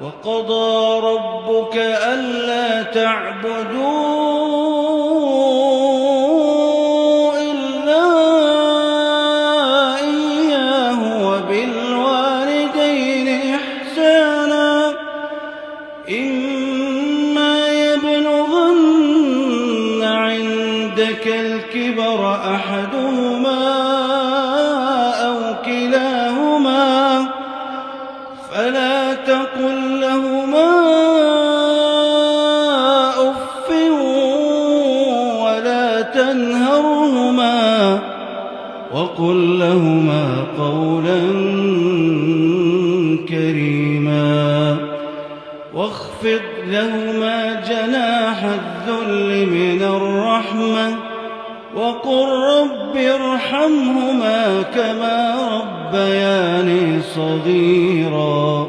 وقضى ربك ألا تعبدوا إلا إياه وبالوالدين إحسانا إما يبلغن عندك الكبر أحدهما أو كلاهما فلا تقل لهما أف ولا تنهرهما وقل لهما قولا كريما واخفض لهما جناح الذل من الرحمة وقل رب ارحمهما كما ربياني صغيرا